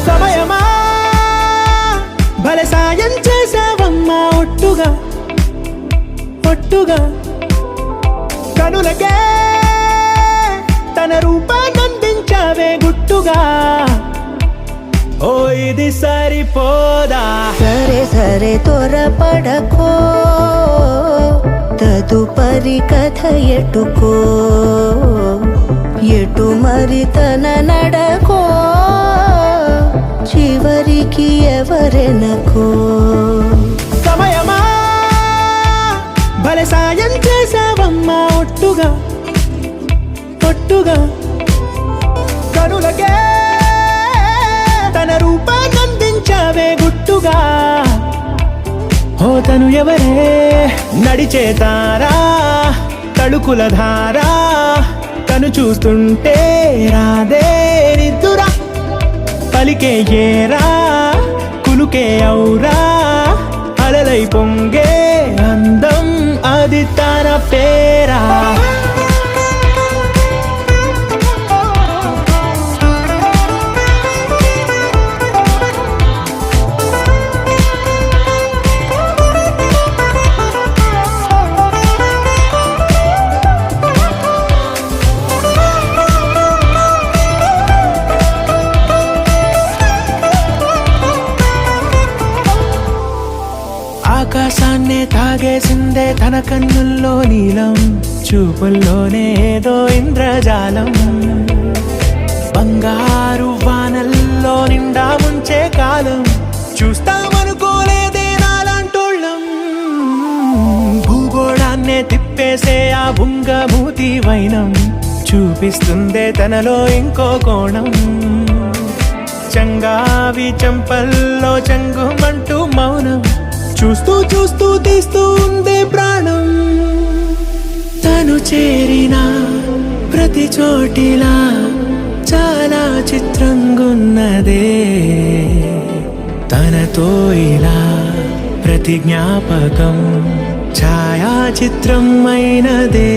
సమయమా భలే సాయం చేసావమ్మా ఒట్టుగా ఒట్టుగా కనులకే తన రూపాన్నందించావే గుట్టుగా ఓ ఇది సరిపోదా సరే సరే త్వరపడకో తదుపరి కథ ఎటుకో ఎటు మరి తన నడకో చివరికి ఎవరెనకో సమయమా భలే సాయం చేసావమ్మా ఒట్టుగా ఒట్టుగా కనులకే తన రూపాన్నందించావే గుట్టుగా ఓ తను ఎవరే నడిచే తారా తళుకుల ధారా తను చూస్తుంటే రాదే నిద్దురా పలికే ఏరా కులుకే ఔరా అలలై పొంగే అందం అది తన పేరా ఆకాశాన్నే తాగేసిందే తన కన్నుల్లో నీలం చూపుల్లోనే ఏదో ఇంద్రజాలం బంగారు వానల్లో నిండా ముంచే కాలం చూస్తామనుకోలేదే నాలాంటోళ్ళం భూగోళాన్నే తిప్పేసే ఆ బుంగమూతి వైనం చూపిస్తుందే తనలో ఇంకో కోణం చంగావి చంపల్లో చంగుమంటూ మౌనం చూస్తూ చూస్తూ తీస్తూ ఉందే ప్రాణం తను చేరిన ప్రతి చోటిలా చాలా చిత్రంగున్నదే తనతో ఇలా ప్రతి జ్ఞాపకం ఛాయాచిత్రం అయినదే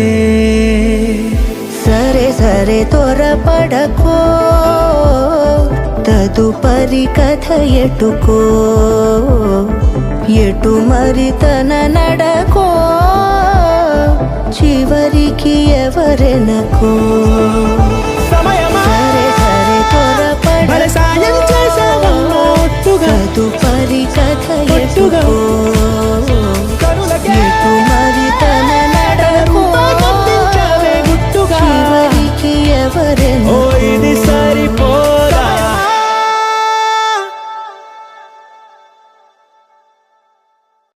సరే సరే త్వరపడకో తదుపరి కథ ఎటుకో ఎటు మరి తన నడకో చివరికి ఎవరెనకో సమయమా సరే సరే భలే సాయం చేసావమ్మా ఒట్టుగా తదుపరి కథ ఒట్టుగా ఎటుకో